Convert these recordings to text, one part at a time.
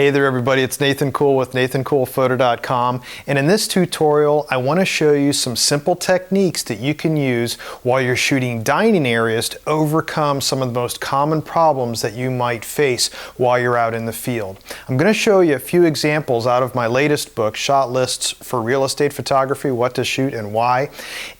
Hey there everybody, it's Nathan Kuhl with nathankuhlphoto.com, and in this tutorial I want to show you some simple techniques that you can use while you're shooting dining areas to overcome some of the most common problems that you might face while you're out in the field. I'm going to show you a few examples out of my latest book, Shot Lists for Real Estate Photography, What to Shoot and Why.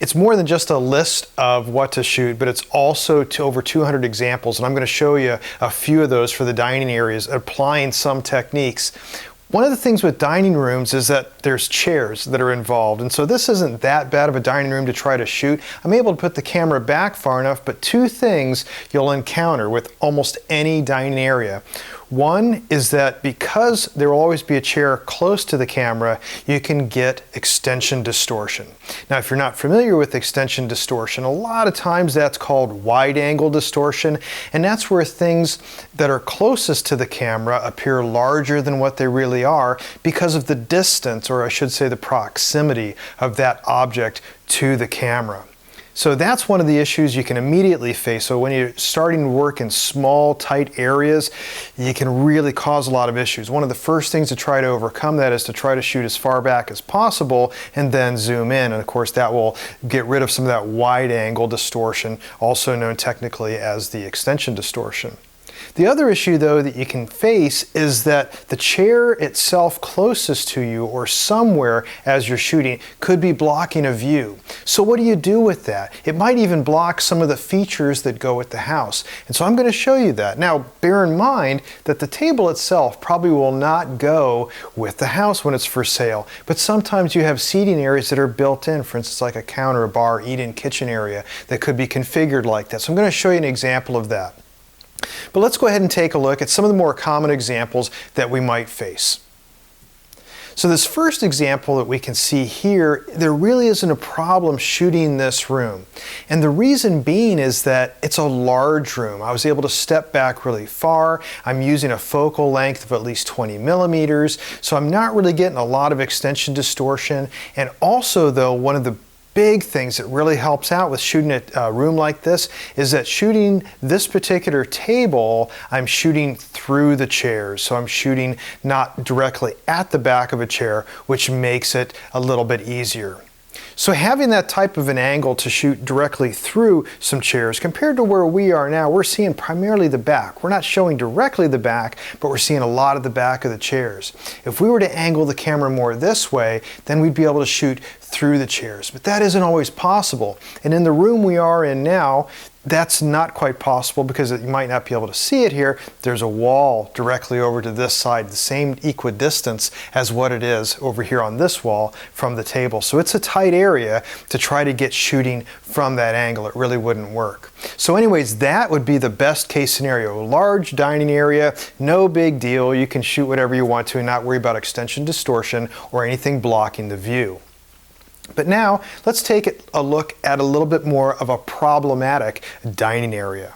It's more than just a list of what to shoot, but it's also over 200 examples, and I'm going to show you a few of those for the dining areas, applying some techniques. One of the things with dining rooms is that there's chairs that are involved, and so this isn't that bad of a dining room to try to shoot. I'm able to put the camera back far enough, but two things you'll encounter with almost any dining area. One is that because there will always be a chair close to the camera, you can get extension distortion. Now, if you're not familiar with extension distortion, a lot of times that's called wide angle distortion, and that's where things that are closest to the camera appear larger than what they really are because of the distance, or I should say the proximity of that object to the camera. So that's one of the issues you can immediately face. So when you're starting to work in small, tight areas, you can really cause a lot of issues. One of the first things to try to overcome that is to try to shoot as far back as possible and then zoom in. And of course that will get rid of some of that wide angle distortion, also known technically as the extension distortion. The other issue though that you can face is that the chair itself closest to you or somewhere as you're shooting could be blocking a view. So what do you do with that? It might even block some of the features that go with the house. And so I'm going to show you that. Now bear in mind that the table itself probably will not go with the house when it's for sale, but sometimes you have seating areas that are built in, for instance like a counter, a bar, eat-in kitchen area that could be configured like that. So I'm going to show you an example of that. But let's go ahead and take a look at some of the more common examples that we might face. So this first example that we can see here, there really isn't a problem shooting this room. And the reason being is that it's a large room. I was able to step back really far. I'm using a focal length of at least 20 millimeters, so I'm not really getting a lot of extension distortion. And also though, one of the big things that really helps out with shooting a room like this is that shooting this particular table, I'm shooting through the chairs. So I'm shooting not directly at the back of a chair, which makes it a little bit easier. So having that type of an angle to shoot directly through some chairs compared to where we are now, we're seeing primarily the back. We're not showing directly the back, but we're seeing a lot of the back of the chairs. If we were to angle the camera more this way, then we'd be able to shoot through the chairs, but that isn't always possible. And in the room we are in now, that's not quite possible because you might not be able to see it here. There's a wall directly over to this side, the same equidistance as what it is over here on this wall from the table. So it's a tight area to try to get shooting from that angle. It really wouldn't work. So anyways, that would be the best case scenario. Large dining area, no big deal. You can shoot whatever you want to and not worry about extension distortion or anything blocking the view. But now let's take a look at a little bit more of a problematic dining area.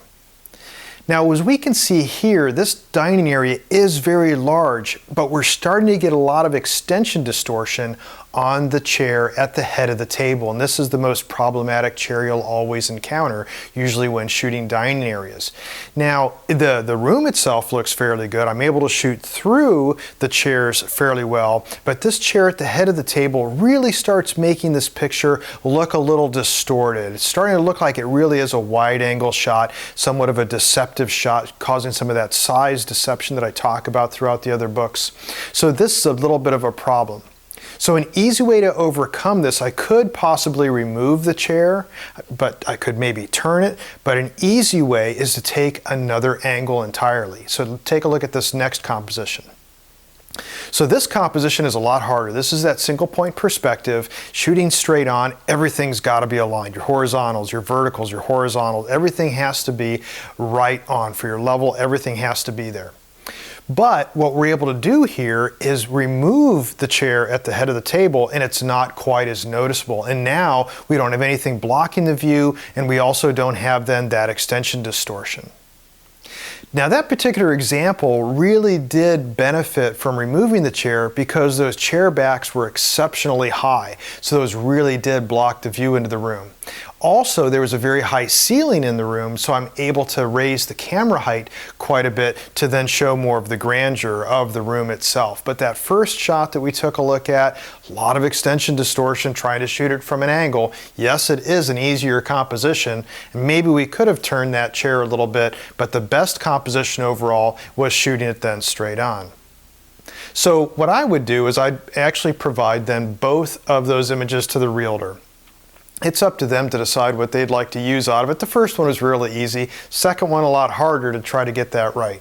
Now, as we can see here, this dining area is very large, but we're starting to get a lot of extension distortion on the chair at the head of the table. And this is the most problematic chair you'll always encounter, usually when shooting dining areas. Now, the room itself looks fairly good. I'm able to shoot through the chairs fairly well, but this chair at the head of the table really starts making this picture look a little distorted. It's starting to look like it really is a wide angle shot, somewhat of a deceptive shot, causing some of that size deception that I talk about throughout the other books. So this is a little bit of a problem. So an easy way to overcome this, I could possibly remove the chair, but I could maybe turn it, but an easy way is to take another angle entirely. So take a look at this next composition. So this composition is a lot harder. This is that single point perspective, shooting straight on, everything's got to be aligned. Your horizontals, your verticals, your horizontals, everything has to be right on. For your level, everything has to be there. But what we're able to do here is remove the chair at the head of the table, and it's not quite as noticeable. And now we don't have anything blocking the view, and we also don't have then that extension distortion. Now that particular example really did benefit from removing the chair because those chair backs were exceptionally high. So those really did block the view into the room. Also, there was a very high ceiling in the room, so I'm able to raise the camera height quite a bit to then show more of the grandeur of the room itself. But that first shot that we took a look at, a lot of extension distortion, trying to shoot it from an angle. Yes, it is an easier composition, and maybe we could have turned that chair a little bit, but the best composition overall was shooting it then straight on. So what I would do is I'd actually provide then both of those images to the realtor. It's up to them to decide what they'd like to use out of it. The first one was really easy. Second one a lot harder to try to get that right.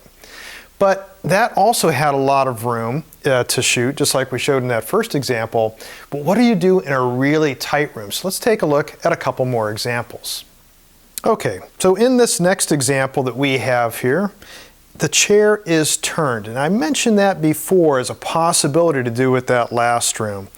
But that also had a lot of room to shoot, just like we showed in that first example. But what do you do in a really tight room? So let's take a look at a couple more examples. Okay, so in this next example that we have here, the chair is turned, and I mentioned that before as a possibility to do with that last room.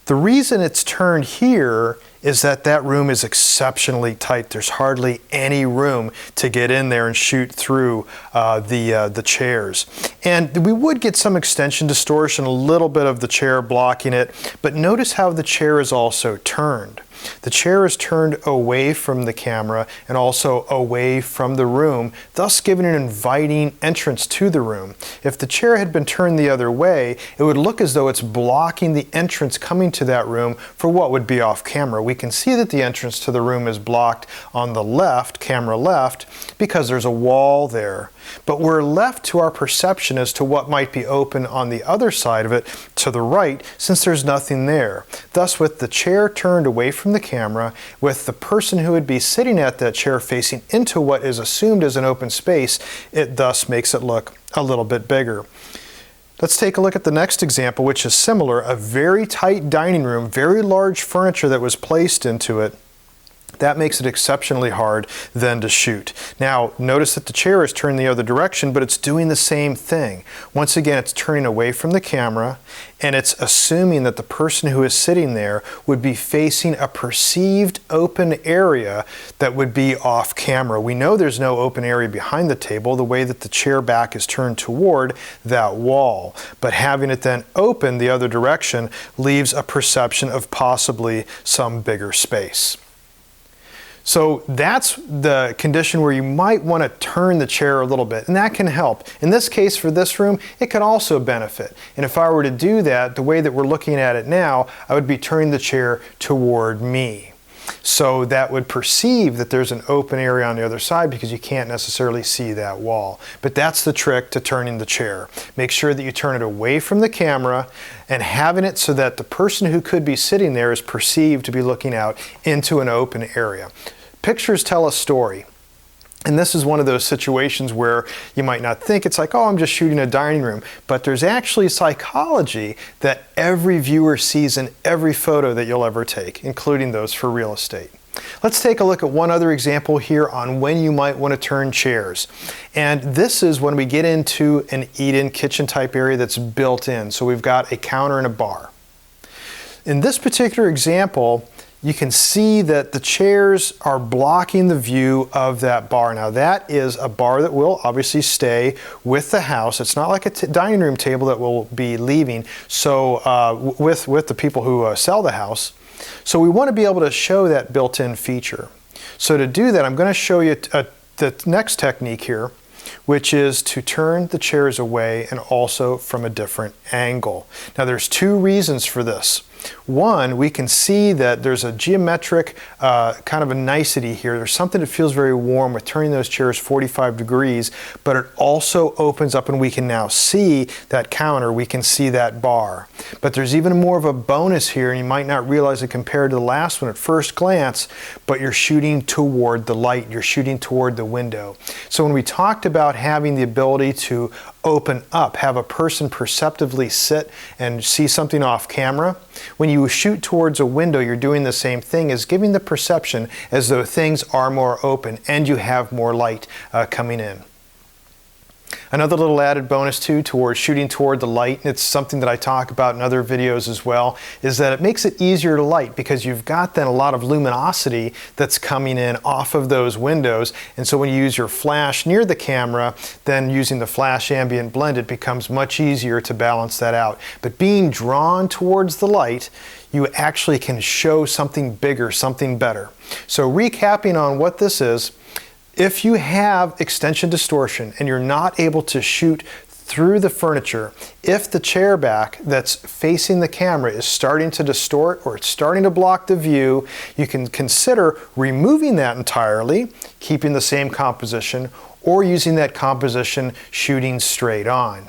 The reason it's turned here is that that room is exceptionally tight. There's hardly any room to get in there and shoot through the chairs. And we would get some extension distortion, a little bit of the chair blocking it, but notice how the chair is also turned. The chair is turned away from the camera and also away from the room, thus giving an inviting entrance to the room. If the chair had been turned the other way, it would look as though it's blocking the entrance coming to that room for what would be off camera. We can see that the entrance to the room is blocked on the left, camera left, because there's a wall there. But we're left to our perception as to what might be open on the other side of it to the right, since there's nothing there. Thus, with the chair turned away from the camera, with the person who would be sitting at that chair facing into what is assumed as an open space, it thus makes it look a little bit bigger. Let's take a look at the next example, which is similar. A very tight dining room, very large furniture that was placed into it. That makes it exceptionally hard then to shoot. Now, notice that the chair is turned the other direction, but it's doing the same thing. Once again, it's turning away from the camera, and it's assuming that the person who is sitting there would be facing a perceived open area that would be off camera. We know there's no open area behind the table, the way that the chair back is turned toward that wall. But having it then open the other direction leaves a perception of possibly some bigger space. So that's the condition where you might want to turn the chair a little bit, and that can help. In this case, for this room, it can also benefit. And if I were to do that, the way that we're looking at it now, I would be turning the chair toward me. So that would perceive that there's an open area on the other side because you can't necessarily see that wall. But that's the trick to turning the chair. Make sure that you turn it away from the camera and having it so that the person who could be sitting there is perceived to be looking out into an open area. Pictures tell a story. And this is one of those situations where you might not think it's like, oh, I'm just shooting a dining room. But there's actually psychology that every viewer sees in every photo that you'll ever take, including those for real estate. Let's take a look at one other example here on when you might want to turn chairs. And this is when we get into an eat-in kitchen type area that's built in. So we've got a counter and a bar. In this particular example, you can see that the chairs are blocking the view of that bar. Now that is a bar that will obviously stay with the house. It's not like a dining room table that will be leaving with the people who sell the house. So we want to be able to show that built-in feature. So to do that, I'm going to show you the next technique here, which is to turn the chairs away and also from a different angle. Now there's two reasons for this. One, we can see that there's a geometric kind of a nicety here. There's something that feels very warm with turning those chairs 45 degrees, but it also opens up and we can now see that counter, we can see that bar. But there's even more of a bonus here, and you might not realize it compared to the last one at first glance, but you're shooting toward the light, you're shooting toward the window. So when we talked about having the ability to open up, have a person perceptively sit and see something off camera, when you shoot towards a window, you're doing the same thing as giving the perception as though things are more open and you have more light coming in. Another little added bonus too towards shooting toward the light, and it's something that I talk about in other videos as well, is that it makes it easier to light because you've got then a lot of luminosity that's coming in off of those windows. And so when you use your flash near the camera, then using the flash ambient blend, it becomes much easier to balance that out. But being drawn towards the light, you actually can show something bigger, something better. So recapping on what this is, if you have extension distortion and you're not able to shoot through the furniture, if the chair back that's facing the camera is starting to distort or it's starting to block the view, you can consider removing that entirely, keeping the same composition, or using that composition shooting straight on.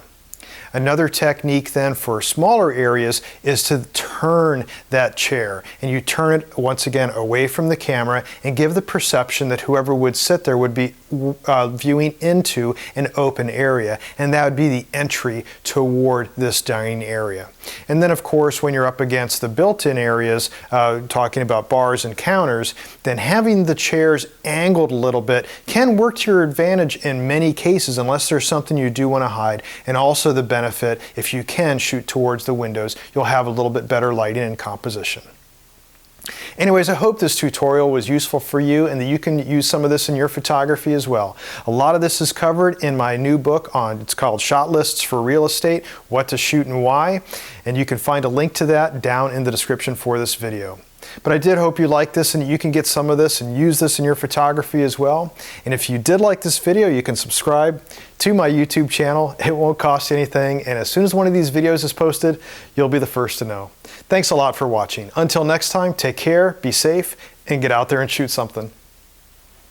Another technique then for smaller areas is to turn that chair, and you turn it once again away from the camera and give the perception that whoever would sit there would be viewing into an open area, and that would be the entry toward this dining area. And then of course when you're up against the built-in areas, talking about bars and counters, then having the chairs angled a little bit can work to your advantage in many cases unless there's something you do want to hide. And also the benefit, if you can shoot towards the windows, you'll have a little bit better lighting and composition. Anyways, I hope this tutorial was useful for you and that you can use some of this in your photography as well. A lot of this is covered in my new book it's called Shot Lists for Real Estate, What to Shoot and Why, and you can find a link to that down in the description for this video. But I did hope you liked this and you can get some of this and use this in your photography as well. And if you did like this video, you can subscribe to my YouTube channel. It won't cost you anything, and as soon as one of these videos is posted, you'll be the first to know. Thanks a lot for watching. Until next time, take care, be safe, and get out there and shoot something.